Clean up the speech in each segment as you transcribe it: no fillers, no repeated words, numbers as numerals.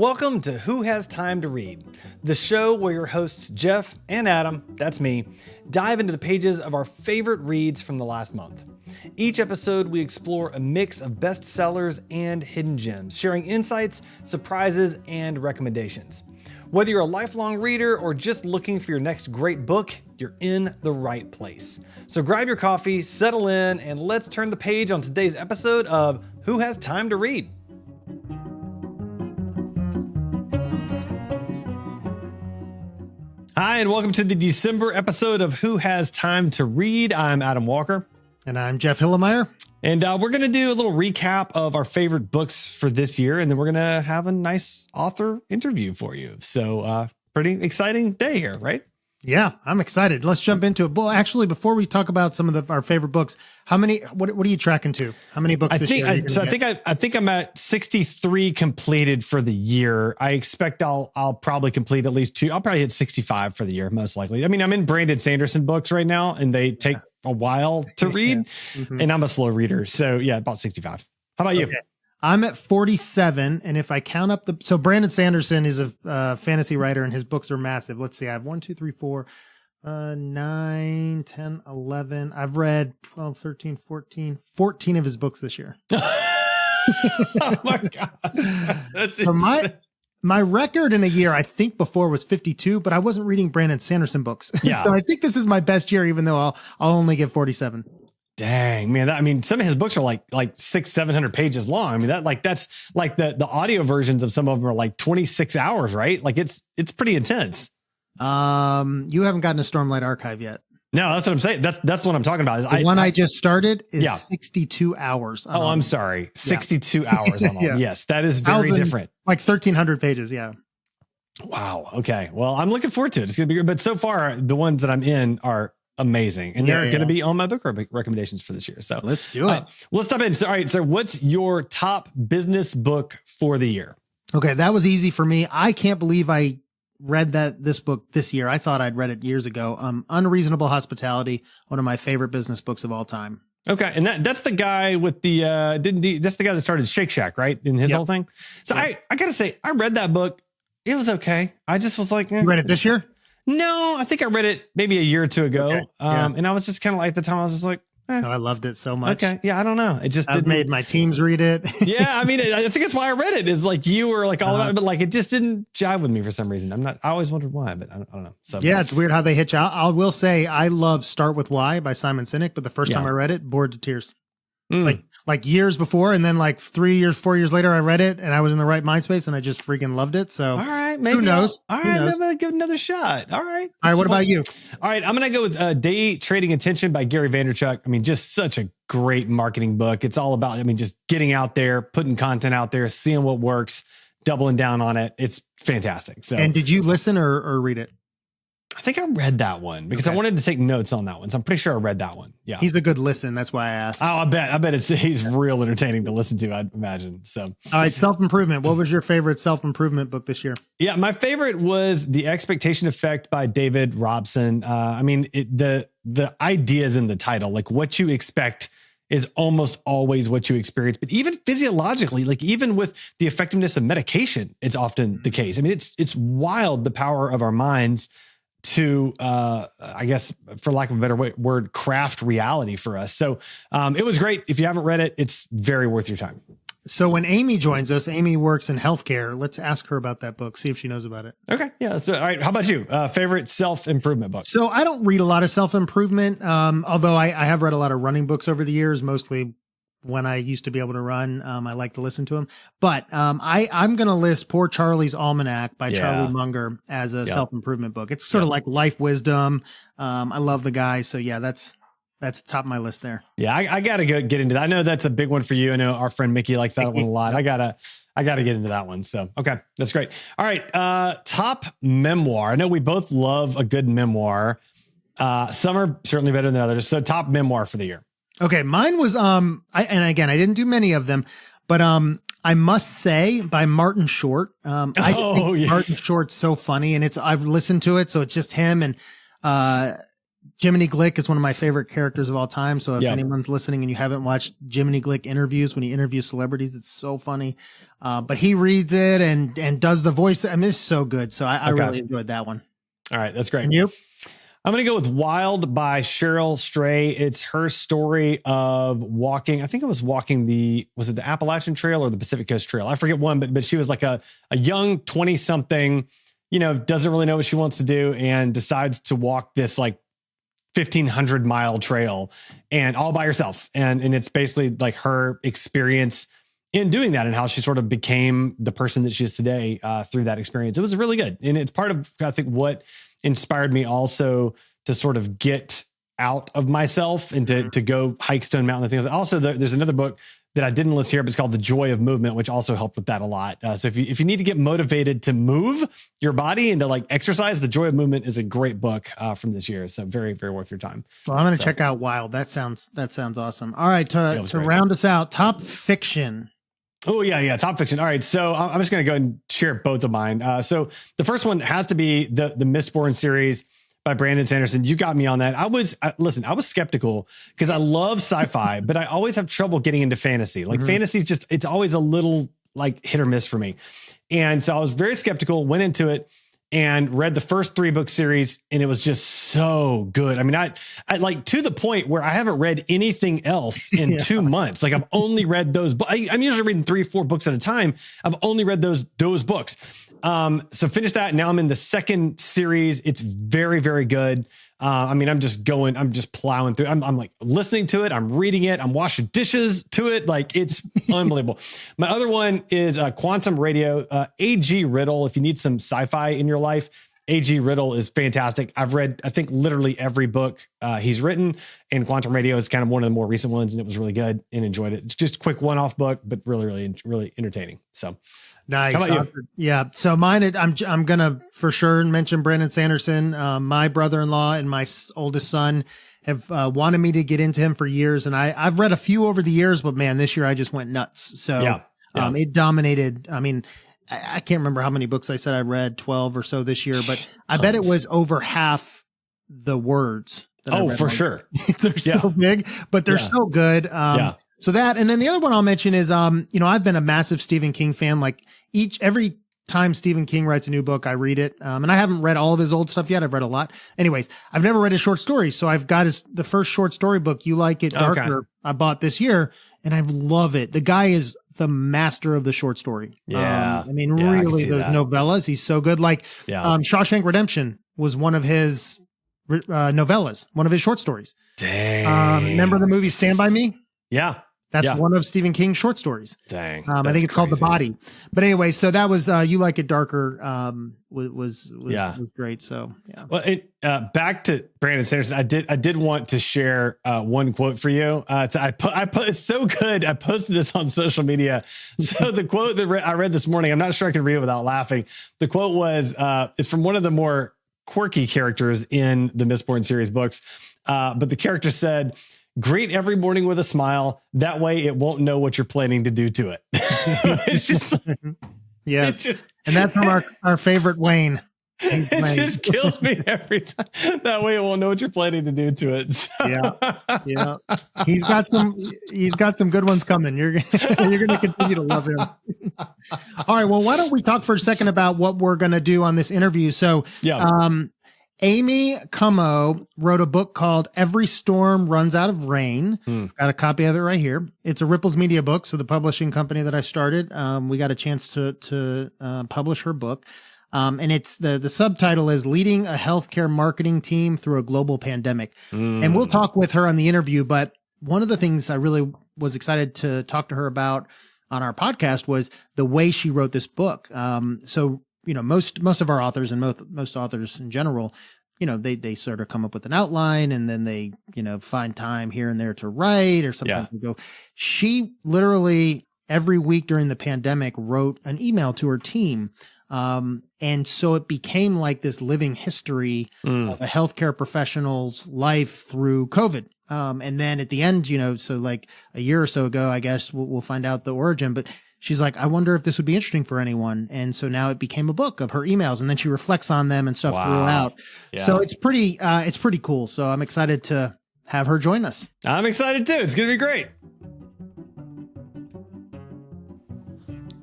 Welcome to Who Has Time to Read, the show where your hosts Jeff and Adam, that's me, dive into the pages of our favorite reads from the last month. Each episode, we explore a mix of bestsellers and hidden gems, sharing insights, surprises, and recommendations. Whether you're a lifelong reader or just looking for your next great book, you're in the right place. So grab your coffee, settle in, and let's turn the page on today's episode of Who Has Time to Read. Hi, and welcome to the December episode of Who Has Time to Read. I'm Adam Walker. And I'm Jeff Hillemeyer. And we're going to do a little recap of our favorite books for this year, and then we're going to have a nice author interview for you. So pretty exciting day here, right? Yeah, I'm excited. Let's jump into it. Well, actually, before we talk about some of our favorite books, what are you tracking to? How many books this year? I think I'm at 63 completed for the year. I expect I'll probably complete at least 2. I'll probably hit 65 for the year, most likely. I mean, I'm in Brandon Sanderson books right now, and they take a while to read, and I'm a slow reader. So yeah, about 65. How about you? I'm at 47, and if I count up so Brandon Sanderson is a fantasy writer, and his books are massive. Let's see, I have 1, 2, 3, 4, 9, 10, 11. I've read 12, 13, 14 of his books this year. Oh my God. That's so my record in a year, I think before was 52, but I wasn't reading Brandon Sanderson books. Yeah. So I think this is my best year, even though I'll only get 47. Dang, man. Some of his books are like 600-700 pages long. I mean, that's like the audio versions of some of them are like 26 hours, right? Like it's pretty intense. You haven't gotten a Stormlight Archive yet. No, that's what I'm saying. That's what I'm talking about. The one I just started is 62 hours. Oh, I'm sorry. 62 hours on all. Yeah. Yes, that is very different. Like 1,300 pages. Yeah. Wow. Okay. Well, I'm looking forward to it. It's going to be good. But so far, the ones that I'm in are amazing, and they're going to be on my book recommendations for this year. So let's do it. Let's dive in. So, all right. So what's your top business book for the year? Okay. That was easy for me. I can't believe I read this book this year. I thought I'd read it years ago. Unreasonable Hospitality, one of my favorite business books of all time. Okay. And that's the guy with the, that's the guy that started Shake Shack, right? In his whole thing. So I got to say, I read that book. It was okay. I just was like, You read it this year? No, I think I read it maybe a year or two ago. Okay. And I was just kind of like, at the time I was just like, I loved it so much. Okay. Yeah. I don't know. It just I've made my teams read it. Yeah. I mean, I think that's why I read it, is like you were like all about it, but like it just didn't jive with me for some reason. I always wondered why, but I don't know. So yeah, it's weird how they hit you. I will say I love Start With Why by Simon Sinek, but the first time I read it, bored to tears. Like years before, and then like 4 years later, I read it and I was in the right mind space and I just freaking loved it. So all right, maybe who knows? All right, maybe I'll give it another shot. All right. What about you? All right, I'm gonna go with Day Trading Attention by Gary Vaynerchuk. I mean, just such a great marketing book. It's all about, just getting out there, putting content out there, seeing what works, doubling down on it. It's fantastic. So, and did you listen or read it? I think I read that one because I wanted to take notes on that one. So I'm pretty sure I read that one. Yeah. He's a good listen. That's why I asked. Oh, I bet he's real entertaining to listen to, I'd imagine. So, all right. Self-improvement. What was your favorite self-improvement book this year? Yeah. My favorite was The Expectation Effect by David Robson. The ideas in the title, like what you expect is almost always what you experience, but even physiologically, like even with the effectiveness of medication, it's often the case. I mean, it's wild, the power of our minds to I guess, for lack of a better word, craft reality for us. So it was great. If you haven't read it, it's very worth your time. So when Amy joins us, Amy works in healthcare. Let's ask her about that book, see if she knows about it. Okay. Yeah. So all right, how about you? Favorite self-improvement book? So I don't read a lot of self-improvement, although I have read a lot of running books over the years, mostly when I used to be able to run. I like to listen to them, but I'm going to list Poor Charlie's Almanac by Charlie Munger as a self-improvement book. It's sort of like life wisdom. I love the guy. So yeah, that's top of my list there. Yeah. I got to get into that. I know that's a big one for you. I know our friend Mickey likes that one a lot. I gotta get into that one. So, okay. That's great. All right. Top memoir. I know we both love a good memoir. Some are certainly better than others. So top memoir for the year. Okay, mine was and again, I didn't do many of them, but I must say by Martin Short. I think Martin Short's so funny, and I've listened to it, so it's just him and Jiminy Glick is one of my favorite characters of all time. So if Yeah. anyone's listening and you haven't watched Jiminy Glick interviews when he interviews celebrities, it's so funny. But he reads it and does the voice. I mean, it's so good. So I Okay. really enjoyed that one. All right, that's great. And you? I'm going to go with Wild by Cheryl Stray. It's her story of walking. I think it was walking was it the Appalachian Trail or the Pacific Coast Trail? I forget one, but she was like a young 20 something, doesn't really know what she wants to do and decides to walk this like 1,500-mile trail and all by herself. And it's basically like her experience in doing that and how she sort of became the person that she is today through that experience. It was really good. And it's part of, I think, what inspired me also to sort of get out of myself and to go hike Stone Mountain and things. Also, there's another book that I didn't list here, but it's called The Joy of Movement, which also helped with that a lot. So if you need to get motivated to move your body and to like exercise, The Joy of Movement is a great book from this year. So very, very worth your time. Well, I'm going to check out Wild. That sounds awesome. All right. To great. round us out, top fiction. Oh, yeah. Top fiction. All right. So I'm just going to go and share both of mine. So the first one has to be the Mistborn series by Brandon Sanderson. You got me on that. I was skeptical because I love sci-fi, but I always have trouble getting into fantasy. Like fantasy is it's always a little like hit or miss for me. And so I was very skeptical, went into it and read the first 3-book series, and it was just so good. I mean, I like to the point where I haven't read anything else in 2 months. Like I've only read those. I'm usually reading 3 or 4 books at a time. I've only read those books. So finished that. Now I'm in the second series. It's very, very good. I mean, I'm just plowing through. I'm like listening to it. I'm reading it. I'm washing dishes to it. Like it's unbelievable. My other one is Quantum Radio, A.G. Riddle. If you need some sci-fi in your life, A.G. Riddle is fantastic. I've read, I think, literally every book he's written, and Quantum Radio is kind of one of the more recent ones, and it was really good and enjoyed it. It's just a quick one-off book, but really, really, really entertaining. So nice. How about you? Yeah. So mine, I'm gonna for sure mention Brandon Sanderson. My brother-in-law and my oldest son have wanted me to get into him for years, and I've read a few over the years, but man, this year I just went nuts. So it dominated. I mean, I can't remember how many books I said I read, 12 or so this year, but I bet it was over half the words. Oh, for sure. They're so big, but they're so good. So that, and then the other one I'll mention is, I've been a massive Stephen King fan. Like every time Stephen King writes a new book, I read it. And I haven't read all of his old stuff yet. I've read a lot. Anyways, I've never read his short stories. So I've got the first short story book, You Like It Darker, I bought this year, and I love it. The guy is the master of the short story. Yeah. I mean, really, those novellas, he's so good. Like, Shawshank Redemption was one of his novellas, one of his short stories. Dang. Remember the movie Stand By Me? Yeah. That's one of Stephen King's short stories. Dang. I think it's called The Body. But anyway, so that was You Like It Darker was great. So yeah. Well, back to Brandon Sanderson. I did want to share one quote for you. It's so good. I posted this on social media. So the quote that I read this morning, I'm not sure I can read it without laughing. The quote was, it's from one of the more quirky characters in the Mistborn series books. But the character said, "Greet every morning with a smile. That way it won't know what you're planning to do to it." It's just, and that's from our favorite Wayne. It just kills me every time. That way it won't know what you're planning to do to it. So. Yeah. He's got some good ones coming. You're going to continue to love him. All right. Well, why don't we talk for a second about what we're going to do on this interview? So, Amy Cummo wrote a book called Every Storm Runs Out of Rain. Got a copy of it right here. It's a Ripples Media book, so the publishing company that I started. We got a chance to publish her book. And it's the subtitle is Leading a Healthcare Marketing Team Through a Global Pandemic. And we'll talk with her on the interview. But one of the things I really was excited to talk to her about on our podcast was the way she wrote this book. So, most of our authors and most authors in general, they sort of come up with an outline and then they, find time here and there to write or something. She literally every week during the pandemic wrote an email to her team. And so it became like this living history of a healthcare professional's life through COVID. And then at the end, so like a year or so ago, I guess we'll find out the origin, but she's like, I wonder if this would be interesting for anyone. And so now it became a book of her emails, and then she reflects on them and stuff throughout. Yeah. So it's pretty cool. So I'm excited to have her join us. I'm excited too. It's going to be great.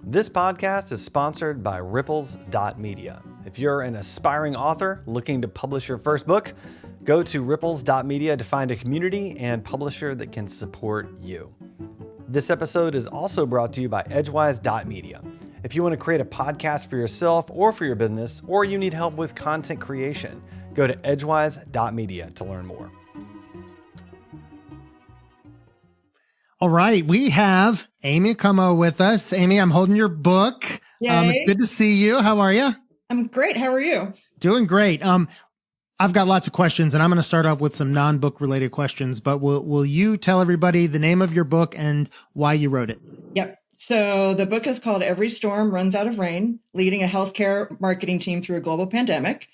This podcast is sponsored by Ripples.media. If you're an aspiring author looking to publish your first book, go to Ripples.media to find a community and publisher that can support you. This episode is also brought to you by Edgewise.media. If you want to create a podcast for yourself or for your business, or you need help with content creation, go to Edgewise.media to learn more. All right, we have Amy Como with us. Amy, I'm holding your book. Yay. Good to see you. How are you? I'm great. How are you? Doing great. I've got lots of questions, and I'm going to start off with some non-book related questions, but will you tell everybody the name of your book and why you wrote it? Yep. So the book is called Every Storm Runs Out of Rain, Leading a Healthcare Marketing Team Through a Global Pandemic.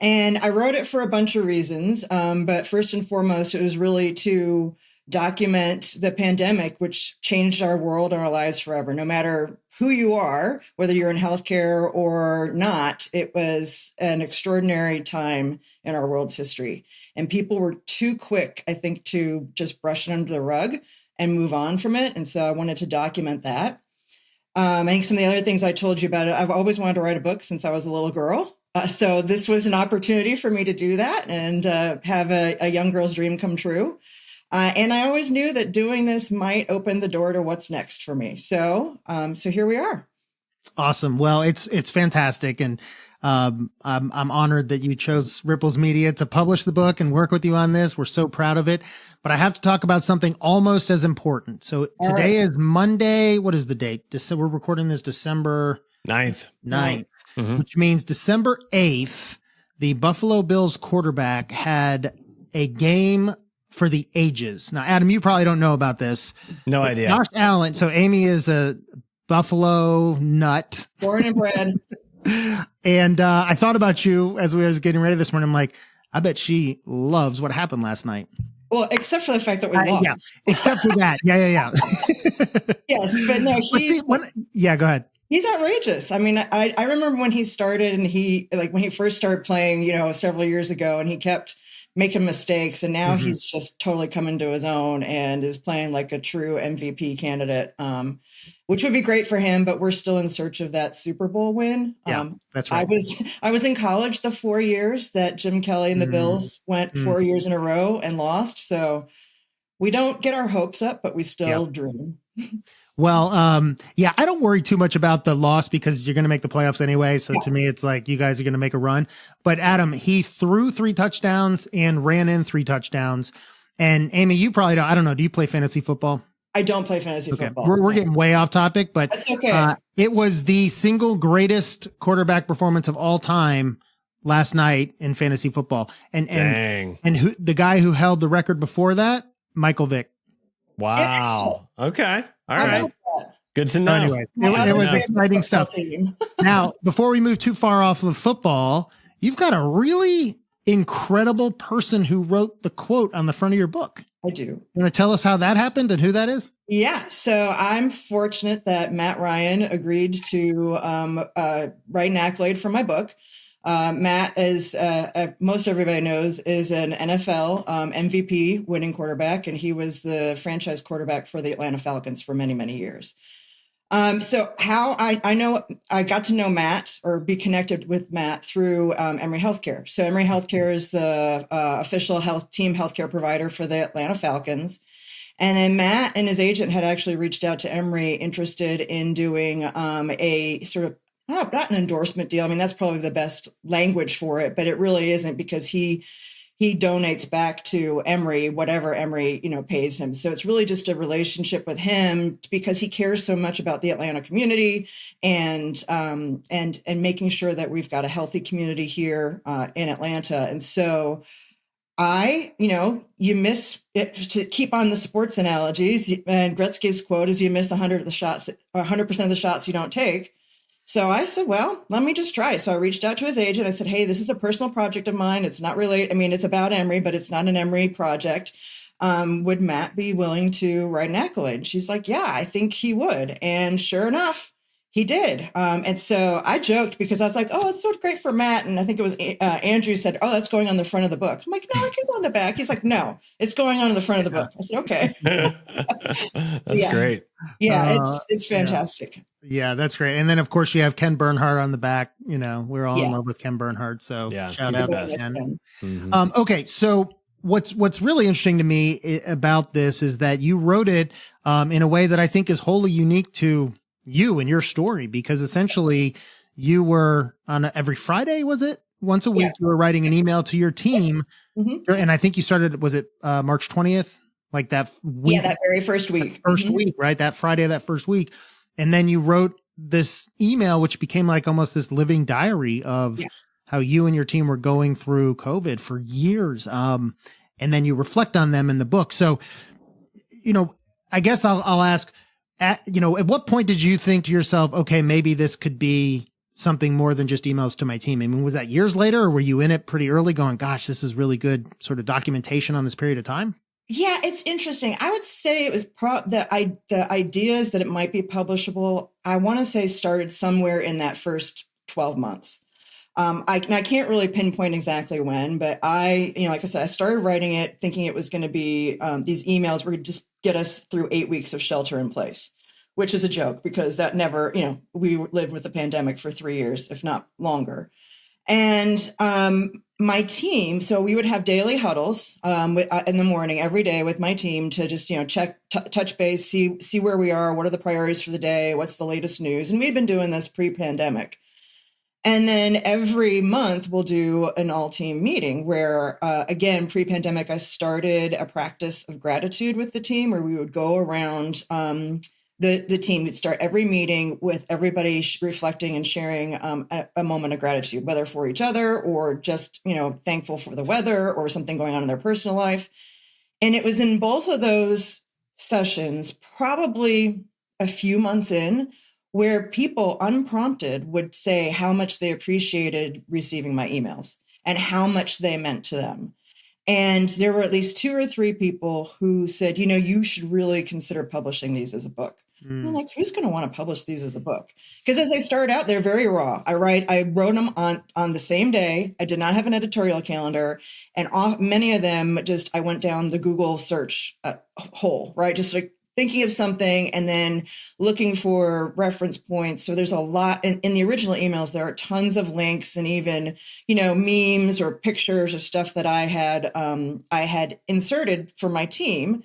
And I wrote it for a bunch of reasons. But first and foremost, it was really to document the pandemic, which changed our world and our lives forever. No matter who you are, whether you're in healthcare or not, it was an extraordinary time in our world's history. And people were too quick, I think, to just brush it under the rug and move on from it. And so I wanted to document that. I think some of the other things I told you about it, I've always wanted to write a book since I was a little girl. So this was an opportunity for me to do that and have a young girl's dream come true. And I always knew that doing this might open the door to what's next for me. So here we are. Awesome. Well, it's fantastic. And I'm honored that you chose Ripples Media to publish the book and work with you on this. We're so proud of it. But I have to talk about something almost as important. So today is Monday. What is the date? We're recording this December 9th, which means December 8th, the Buffalo Bills quarterback had a game for the ages. Now, Adam, you probably don't know about this. No idea. Josh Allen. So Amy is a Buffalo nut. Born and bred. And I thought about you as we was getting ready this morning. I'm like, I bet she loves what happened last night. Well, except for the fact that we lost. Yeah, except for that. Yeah. Yes, but no, go ahead. He's outrageous. I mean, I remember when he started and when he first started playing, several years ago, and he kept making mistakes, and now he's just totally come into his own and is playing like a true MVP candidate, which would be great for him, but we're still in search of that Super Bowl win. Yeah, that's right. I was in college the 4 years that Jim Kelly and the Bills went 4 years in a row and lost. So we don't get our hopes up, but we still dream. Well, I don't worry too much about the loss because you're going to make the playoffs anyway. So to me, it's like you guys are going to make a run. But Adam, he threw 3 touchdowns and ran in 3 touchdowns. And Amy, you probably don't. I don't know. Do you play fantasy football? I don't play fantasy football. We're getting way off topic, but that's okay. It was the single greatest quarterback performance of all time last night in fantasy football. And who the guy who held the record before that, Michael Vick. Wow. Okay. All right. Good to know. Anyway, it was exciting stuff. Now, before we move too far off of football, you've got a really incredible person who wrote the quote on the front of your book. I do. You want to tell us how that happened and who that is? Yeah. So I'm fortunate that Matt Ryan agreed to write an accolade for my book. Matt, as most everybody knows, is an NFL MVP winning quarterback, and he was the franchise quarterback for the Atlanta Falcons for many, many years. So how I got to know Matt or be connected with Matt through Emory Healthcare. So Emory Healthcare is the official healthcare provider for the Atlanta Falcons. And then Matt and his agent had actually reached out to Emory interested in doing a sort of, not an endorsement deal. I mean, that's probably the best language for it, but it really isn't, because he donates back to Emory whatever Emory, pays him. So it's really just a relationship with him because he cares so much about the Atlanta community and making sure that we've got a healthy community here in Atlanta. And so you miss it, to keep on the sports analogies, and Gretzky's quote is, you miss 100% of the shots you don't take. So I said, well, let me just try. So I reached out to his agent. I said, hey, this is a personal project of mine. It's not really, it's about Emory, but it's not an Emory project. would Matt be willing to write an accolade? She's like, yeah, I think he would. And sure enough, he did. And so I joked because I was like, oh, it's so great for Matt. And I think it was Andrew said, oh, that's going on the front of the book. I'm like, no, I can go on the back. He's like, no, it's going on the front of the book. I said, okay. That's great. Yeah, it's fantastic. Yeah, that's great. And then, of course, you have Ken Bernhardt on the back. You know, we're all in love with Ken Bernhardt. So shout out to Ken. Mm-hmm. Okay, so what's really interesting to me about this is that you wrote it in a way that I think is wholly unique to you and your story, because essentially you were on every Friday, was it? Once a week, you were writing an email to your team. Mm-hmm. And I think you started, was it March 20th? Like that week? Yeah, that very first week. First week, right? That Friday of that first week. And then you wrote this email, which became like almost this living diary of how you and your team were going through COVID for years. And then you reflect on them in the book. So, you know, I guess I'll ask, at what point did you think to yourself, okay, maybe this could be something more than just emails to my team? I mean, was that years later, or were you in it pretty early going, gosh, this is really good sort of documentation on this period of time? Yeah, it's interesting. I would say it was the ideas that it might be publishable, I want to say started somewhere in that first 12 months. I can't really pinpoint exactly when, but like I said, I started writing it thinking it was going to be these emails were going to just get us through 8 weeks of shelter in place, which is a joke because that never, we lived with the pandemic for 3 years, if not longer. And my team, so we would have daily huddles in the morning every day with my team to just, check, touch base, see where we are, what are the priorities for the day, what's the latest news. And we'd been doing this pre-pandemic. And then every month we'll do an all-team meeting where, again, pre-pandemic, I started a practice of gratitude with the team where we would go around the team. Would start every meeting with everybody reflecting and sharing a moment of gratitude, whether for each other or just, thankful for the weather or something going on in their personal life. And it was in both of those sessions, probably a few months in, where people unprompted would say how much they appreciated receiving my emails and how much they meant to them. And there were at least 2 or 3 people who said, you should really consider publishing these as a book. I'm like, who's going to want to publish these as a book? Because as they start out, they're very raw. I wrote them on the same day. I did not have an editorial calendar. And many of them I went down the Google search hole, right? Just like thinking of something and then looking for reference points. So there's a lot in the original emails. There are tons of links and even, memes or pictures or stuff that I had inserted for my team.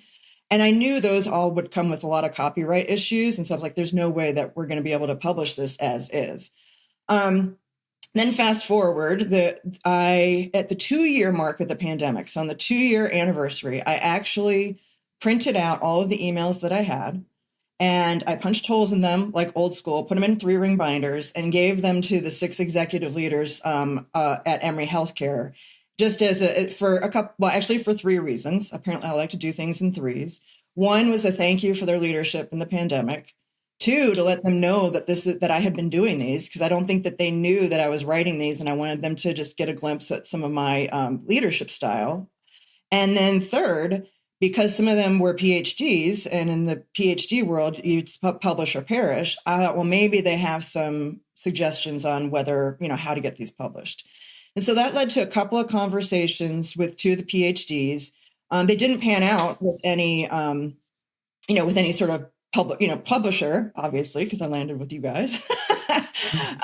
And I knew those all would come with a lot of copyright issues. And so I was like, there's no way that we're going to be able to publish this as is. Then fast forward, at the 2-year mark of the pandemic, so on the 2-year anniversary, I actually printed out all of the emails that I had, and I punched holes in them like old school, put them in 3-ring binders, and gave them to the 6 executive leaders at Emory Healthcare, just for 3 reasons. Apparently, I like to do things in threes. 1 was a thank you for their leadership in the pandemic. 2, to let them know that I had been doing these, because I don't think that they knew that I was writing these, and I wanted them to just get a glimpse at some of my leadership style. And then 3rd, because some of them were PhDs, and in the PhD world, you publish or perish, I thought, well, maybe they have some suggestions on whether, how to get these published. And so that led to a couple of conversations with 2 of the PhDs. They didn't pan out with any, with any sort of publisher, obviously, because I landed with you guys.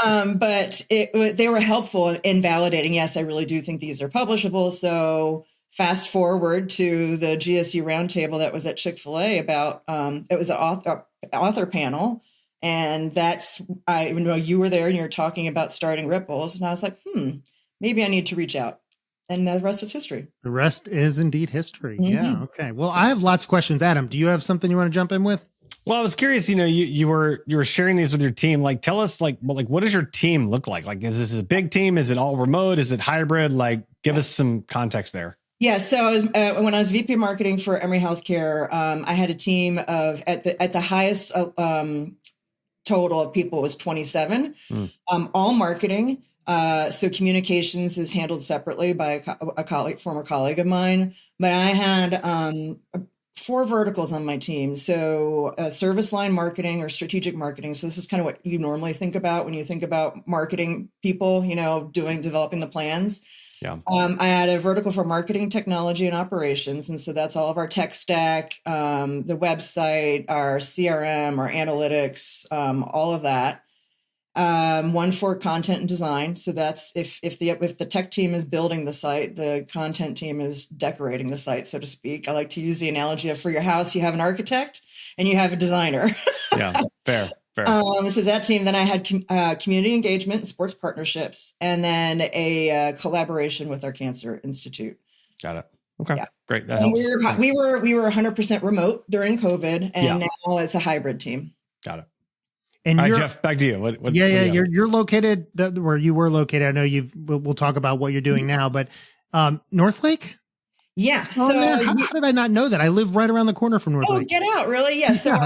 But they were helpful in validating, yes, I really do think these are publishable. So fast forward to the GSU roundtable that was at Chick-fil-A about, it was an author panel. And I know you were there and you were talking about starting Ripples. And I was like, maybe I need to reach out. And the rest is history. The rest is indeed history. Mm-hmm. Yeah. Okay. Well, I have lots of questions. Adam, do you have something you want to jump in with? Well, I was curious, you were sharing these with your team. Like, tell us, what does your team look like? Like, is this a big team? Is it all remote? Is it hybrid? Like, give us some context there. Yeah. So when I was VP marketing for Emory Healthcare, I had a team of at the highest total of people was 27, all marketing. So communications is handled separately by a colleague, former colleague of mine. But I had 4 verticals on my team. So service line marketing or strategic marketing. So this is kind of what you normally think about when you think about marketing people, developing the plans. Yeah. I had a vertical for marketing, technology, and operations. And so that's all of our tech stack, the website, our CRM, our analytics, all of that. One for content and design. So that's if the tech team is building the site, the content team is decorating the site, so to speak. I like to use the analogy of, for your house, you have an architect and you have a designer. Yeah, fair. So that team. Then I had community engagement and sports partnerships, and then a collaboration with our Cancer Institute. Got it. Okay, yeah. Great. That and helps. we were 100% remote during COVID, and now it's a hybrid team. Got it. And all right, Jeff, back to you. What you're located where you were located. I know we'll talk about what you're doing now, but Northlake. Yeah. So how did I not know that? I live right around the corner from Northlake. Oh, get out! Really? Yeah. So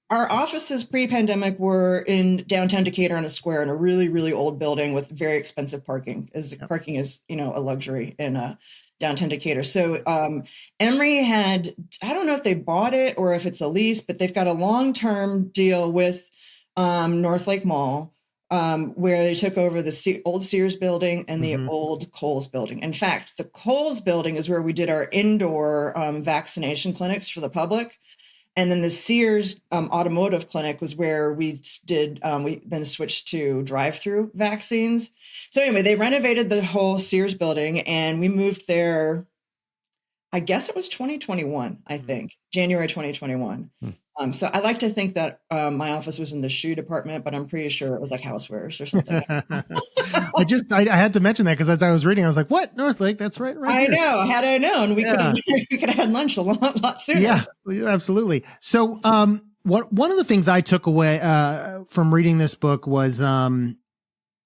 our offices pre-pandemic were in downtown Decatur on the square in a really, really old building with very expensive parking. Parking is a luxury in downtown Decatur. So Emory had, I don't know if they bought it or if it's a lease, but they've got a long-term deal with Northlake Mall, where they took over the old Sears building and the old Kohl's building. In fact, the Kohl's building is where we did our indoor vaccination clinics for the public. And then the Sears automotive clinic was where we did, we then switched to drive-through vaccines. So anyway, they renovated the whole Sears building and we moved there, I guess it was 2021, I think, January 2021. So I like to think that my office was in the shoe department, but I'm pretty sure it was like housewares or something. I had to mention that because as I was reading, I was like, "What, Northlake? That's right." I here. know. Had I known, we could have had lunch a lot sooner. Yeah, absolutely. So, one of the things I took away from reading this book was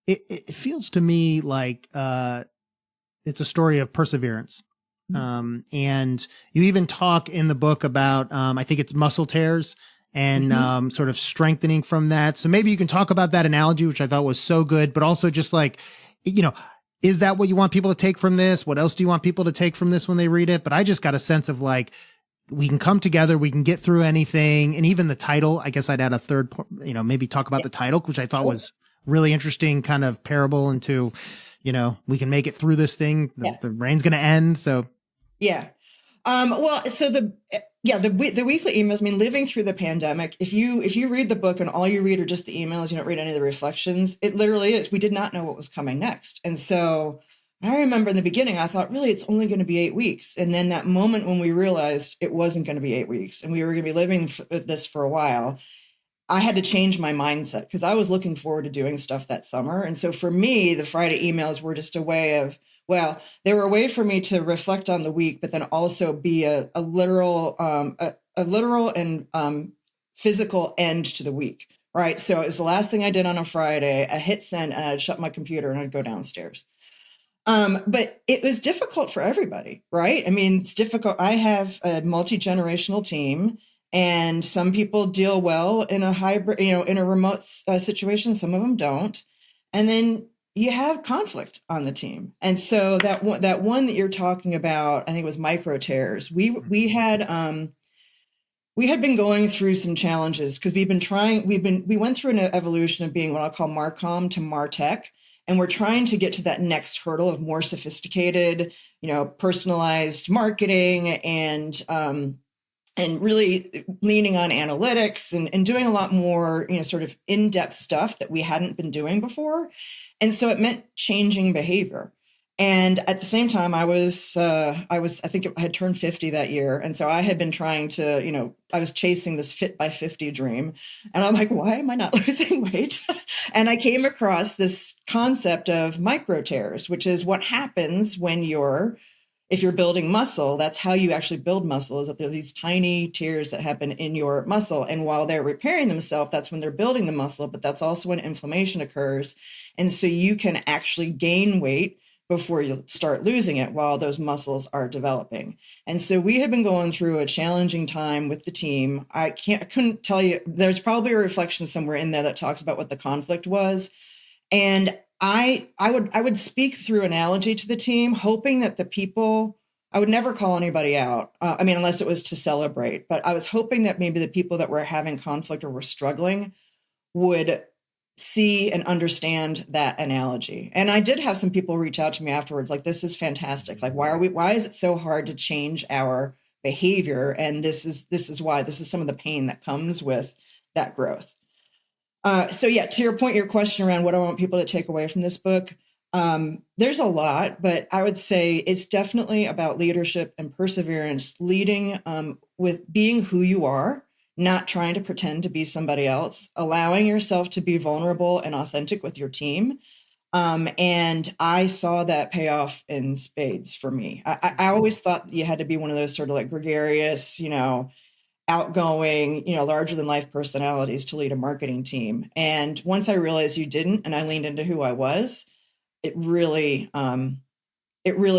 it feels to me like it's a story of perseverance. And you even talk in the book about, I think it's muscle tears and sort of strengthening from that. So maybe you can talk about that analogy, which I thought was so good, but also just like, is that what you want people to take from this? What else do you want people to take from this when they read it? But I just got a sense of like, we can come together, we can get through anything. And even the title, I guess I'd add a third, maybe talk about the title, which I thought was really interesting, kind of parable into, we can make it through this thing. The rain's going to end. So. Yeah. Well, so the weekly emails, I mean, living through the pandemic, if you read the book and all you read are just the emails, you don't read any of the reflections, it literally is, we did not know what was coming next. And so I remember in the beginning, I thought, really, it's only going to be 8 weeks. And then that moment when we realized it wasn't going to be 8 weeks and we were going to be living this for a while, I had to change my mindset because I was looking forward to doing stuff that summer. And so for me, the Friday emails were just a way of, they were a way for me to reflect on the week, but then also be a literal and physical end to the week, right? So it was the last thing I did on a Friday. I hit send and I'd shut my computer and I'd go downstairs. But it was difficult for everybody, right? I mean, it's difficult. I have a multi-generational team. And some people deal well in a hybrid, in a remote situation. Some of them don't. And then you have conflict on the team. And so that one that you're talking about, I think it was micro tears. We had been going through some challenges because we went through an evolution of being what I'll call Marcom to Martech. And we're trying to get to that next hurdle of more sophisticated, personalized marketing and really leaning on analytics and doing a lot more, sort of in-depth stuff that we hadn't been doing before. And so it meant changing behavior. And at the same time, I think I had turned 50 that year. And so I had been trying to, I was chasing this fit by 50 dream. And I'm like, why am I not losing weight? And I came across this concept of micro tears, which is what happens when if you're building muscle. That's how you actually build muscle, is that there are these tiny tears that happen in your muscle. And while they're repairing themselves, that's when they're building the muscle, but that's also when inflammation occurs. And so you can actually gain weight before you start losing it while those muscles are developing. And so we have been going through a challenging time with the team. I couldn't tell you, there's probably a reflection somewhere in there that talks about what the conflict was. And I would speak through analogy to the team, hoping that the people, I would never call anybody out. I mean, unless it was to celebrate, but I was hoping that maybe the people that were having conflict or were struggling would see and understand that analogy. And I did have some people reach out to me afterwards, like, this is fantastic. Like, why is it so hard to change our behavior? And this is why. This is some of the pain that comes with that growth. So yeah, to your point, your question around what I want people to take away from this book, there's a lot, but I would say it's definitely about leadership and perseverance, leading with being who you are, not trying to pretend to be somebody else, allowing yourself to be vulnerable and authentic with your team. And I saw that pay off in spades for me. I always thought you had to be one of those sort of like gregarious, outgoing, larger than life personalities to lead a marketing team. And once I realized you didn't, and I leaned into who I was, it really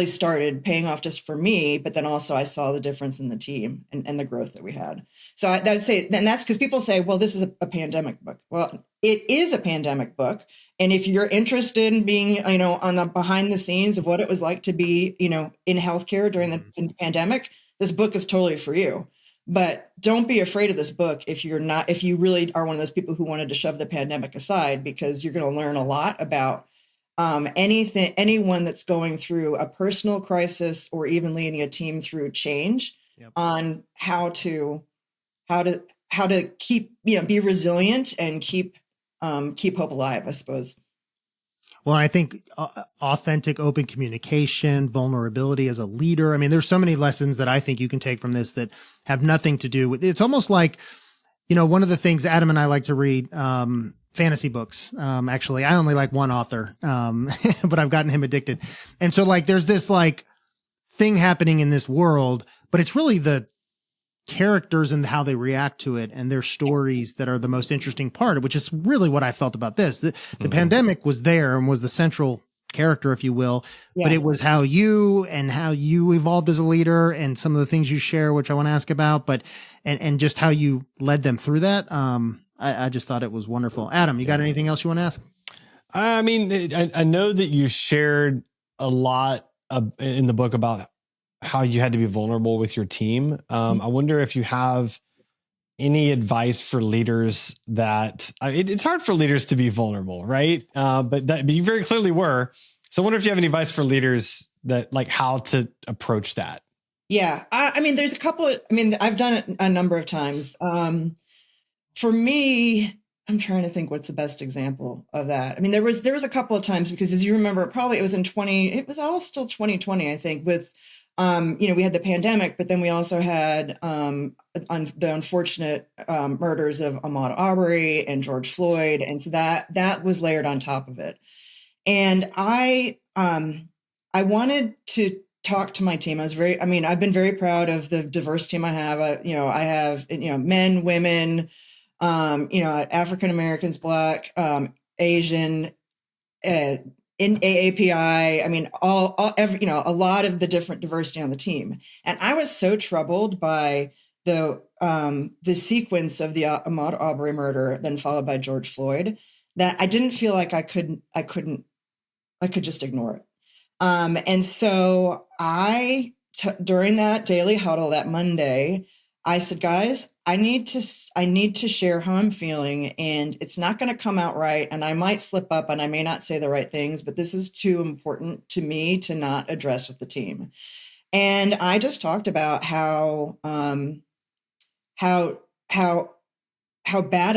started paying off just for me. But then also I saw the difference in the team and the growth that we had. So I would say, and that's because people say, well, this is a pandemic book. Well, it is a pandemic book. And if you're interested in being, on the behind the scenes of what it was like to be, in healthcare during the pandemic, this book is totally for you. But don't be afraid of this book if you really are one of those people who wanted to shove the pandemic aside, because you're going to learn a lot about anyone that's going through a personal crisis or even leading a team through change. Yep. On how to keep, be resilient and keep hope alive, I suppose. Well, I think authentic, open communication, vulnerability as a leader. I mean, there's so many lessons that I think you can take from this that have nothing to do with, it's almost like, one of the things Adam and I like to read, fantasy books. Actually, I only like one author, but I've gotten him addicted. And so like, there's this like thing happening in this world, but it's really the characters and how they react to it and their stories that are the most interesting part, which is really what I felt about this. The pandemic was there and was the central character, if you will, but it was how you evolved as a leader and some of the things you share, which I want to ask about, but, and just how you led them through that. I just thought it was wonderful. Adam, you got anything else you want to ask? I mean, I know that you shared a lot in the book about how you had to be vulnerable with your team. I wonder if you have any advice for leaders that it's hard for leaders to be vulnerable, right? But you very clearly were. So I wonder if you have any advice for leaders that like how to approach that. Yeah. I mean, there's a couple, I've done it a number of times. For me, I'm trying to think what's the best example of that. I mean, there was a couple of times, because as you remember, it was all still 2020, I think, with, we had the pandemic, but then we also had the unfortunate murders of Ahmaud Arbery and George Floyd. And so that was layered on top of it. And I wanted to talk to my team. I've been very proud of the diverse team I have. I have men, women, African Americans, Black, Asian, in AAPI, I mean, a lot of the different diversity on the team. And I was so troubled by the sequence of the Ahmaud Arbery murder, then followed by George Floyd, that I didn't feel like I could just ignore it. And so during that daily huddle that Monday, I said, guys, I need to share how I'm feeling, and it's not going to come out right. And I might slip up and I may not say the right things, but this is too important to me to not address with the team. And I just talked about how bad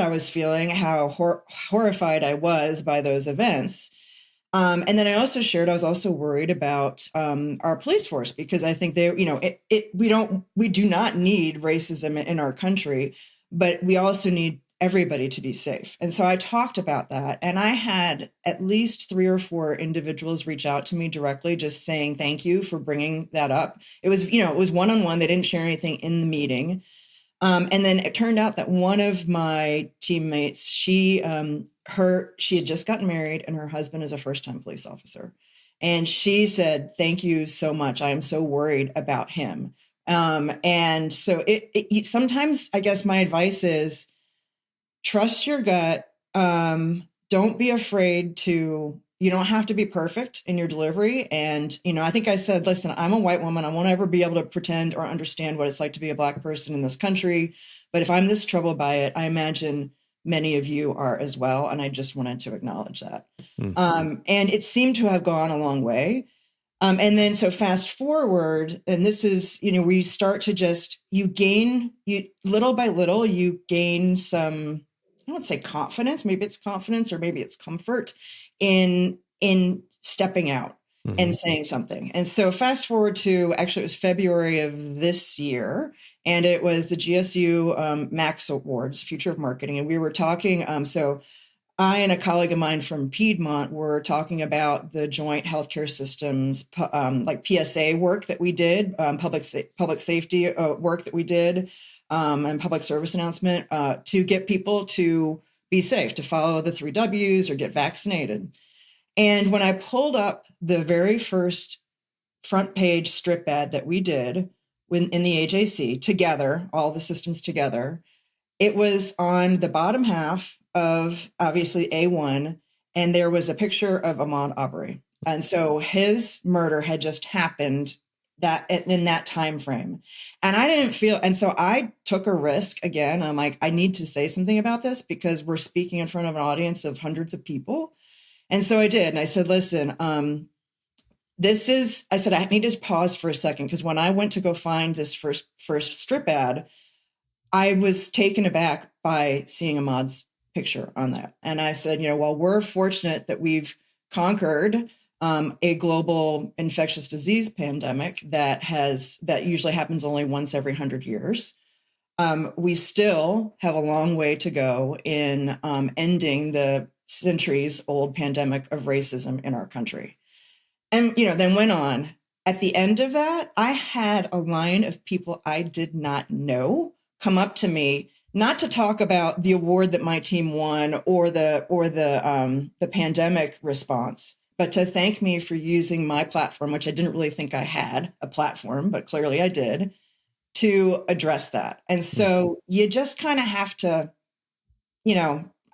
I was feeling, how horrified I was by those events. And then I also shared, I was also worried about our police force, because I think we do not need racism in our country, but we also need everybody to be safe. And so I talked about that, and I had at least 3 or 4 individuals reach out to me directly, just saying, thank you for bringing that up. It was, it was one-on-one. They didn't share anything in the meeting. And then it turned out that one of my teammates, she had just gotten married, and her husband is a first-time police officer. And she said, thank you so much. I am so worried about him. And so sometimes I guess my advice is trust your gut. Don't be afraid to, You don't have to be perfect in your delivery. And, I think I said, listen, I'm a white woman. I won't ever be able to pretend or understand what it's like to be a Black person in this country. But if I'm this troubled by it, I imagine many of you are as well. And I just wanted to acknowledge that. And it seemed to have gone a long way. And then so fast forward, and this is, where you start to little by little, you gain some, I don't say confidence, maybe it's confidence or maybe it's comfort in stepping out and saying something. And so fast forward to, actually it was February of this year, and it was the GSU Max Awards, Future of Marketing. And we were talking, so I and a colleague of mine from Piedmont were talking about the joint healthcare systems, like PSA work that we did, public safety work that we did, and public service announcement to get people to be safe, to follow the 3 Ws or get vaccinated. And when I pulled up the very first front page strip ad that we did in the AJC together, all the systems together, it was on the bottom half of obviously A1, and there was a picture of Ahmaud Arbery. And so his murder had just happened that in that time frame. And I didn't feel, and so I took a risk again. I'm like, I need to say something about this because we're speaking in front of an audience of hundreds of people. And so I did. And I said, listen, I said, I need to pause for a second, because when I went to go find this first strip ad, I was taken aback by seeing Ahmaud's picture on that. And I said, well, we're fortunate that we've conquered a global infectious disease pandemic that usually happens only once every 100 years. We still have a long way to go in ending the centuries-old pandemic of racism in our country. And, then went on. At the end of that, I had a line of people I did not know come up to me, not to talk about the award that my team won or the pandemic response, but to thank me for using my platform, which I didn't really think I had a platform, but clearly I did, to address that. And so you just kind of have to,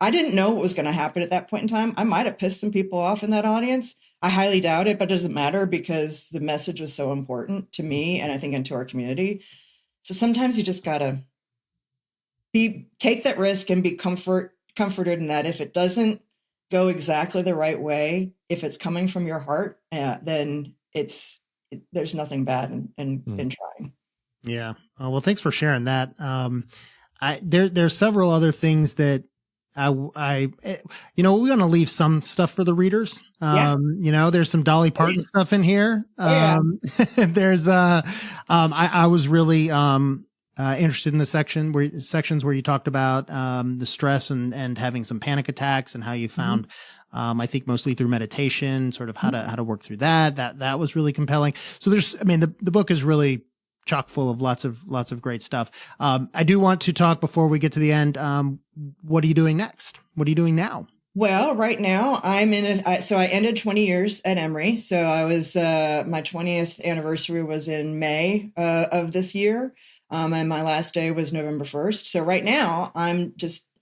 I didn't know what was going to happen at that point in time. I might have pissed some people off in that audience. I highly doubt it, but it doesn't matter because the message was so important to me and I think into our community. So sometimes you just got to take that risk and be comforted in that if it doesn't go exactly the right way, if it's coming from your heart, then there's nothing bad in trying. Yeah. Well, thanks for sharing that. There's several other things that we want to leave some stuff for the readers. There's some Dolly Parton stuff in here. There's I was really interested in the sections where you talked about the stress and having some panic attacks and how you found, I think mostly through meditation, sort of how to work through that. That was really compelling. So the book is really chock full of lots of great stuff. I do want to talk before we get to the end. What are you doing next? What are you doing now? Well, right now I'm so I ended 20 years at Emory. So I was, my 20th anniversary was in May of this year. And my last day was November 1st. So right now I'm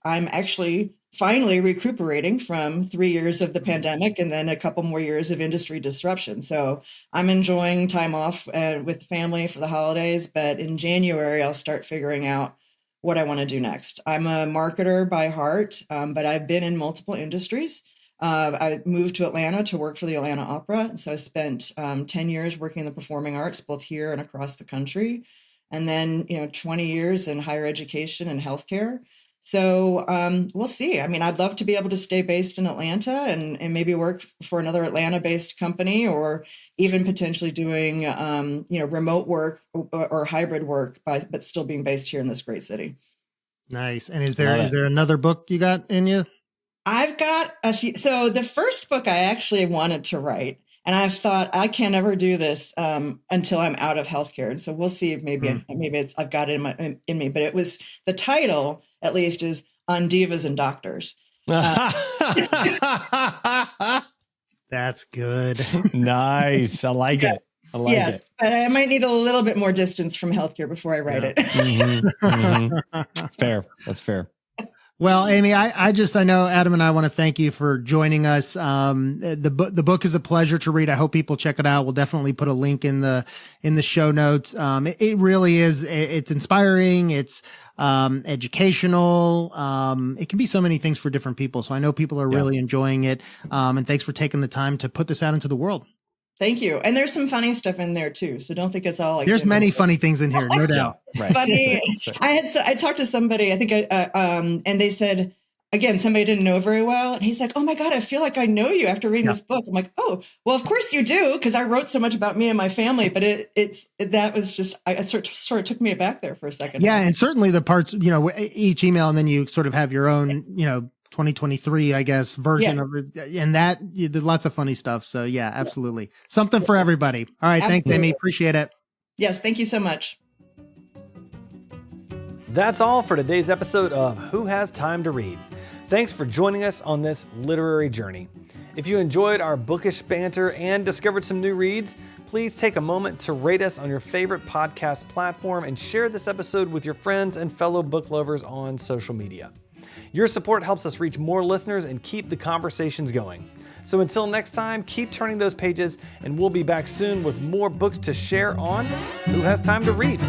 actually finally recuperating from 3 years of the pandemic and then a couple more years of industry disruption. So I'm enjoying time off with family for the holidays, but in January, I'll start figuring out what I want to do next. I'm a marketer by heart, but I've been in multiple industries. I moved to Atlanta to work for the Atlanta Opera. So I spent 10 years working in the performing arts, both here and across the country. And then, 20 years in higher education and healthcare. So we'll see. I mean, I'd love to be able to stay based in Atlanta and maybe work for another Atlanta-based company, or even potentially doing, remote work or hybrid work, but still being based here in this great city. Nice. And is there another book you got in you? I've got a few. So the first book I actually wanted to write, and I've thought I can't ever do this until I'm out of healthcare. And so we'll see if maybe I've got it in me. But it was, the title at least is On Divas and Doctors. That's good. Nice. I like it. Yes, but I might need a little bit more distance from healthcare before I write it. Fair. That's fair. Well, Amy, I know Adam and I want to thank you for joining us. The book is a pleasure to read. I hope people check it out. We'll definitely put a link in the show notes. It really is. It's inspiring. It's educational. It can be so many things for different people. So I know people are really enjoying it. And thanks for taking the time to put this out into the world. Thank you. And there's some funny stuff in there too. So don't think it's all like there's many funny things in here, no doubt. Right. Funny. I talked to somebody, I think, and they said, again, somebody I didn't know very well. And he's like, oh my God, I feel like I know you after reading this book. I'm like, oh, well, of course you do. Cause I wrote so much about me and my family, but it sort of took me aback there for a second. Yeah. And certainly the parts, each email, and then you sort of have your own, 2023, I guess, version of it. And that you did lots of funny stuff. So yeah, absolutely. Something for everybody. All right. Absolutely. Thanks, Amy. Appreciate it. Yes. Thank you so much. That's all for today's episode of Who Has Time to Read? Thanks for joining us on this literary journey. If you enjoyed our bookish banter and discovered some new reads, please take a moment to rate us on your favorite podcast platform and share this episode with your friends and fellow book lovers on social media. Your support helps us reach more listeners and keep the conversations going. So until next time, keep turning those pages, and we'll be back soon with more books to share on Who Has Time to Read?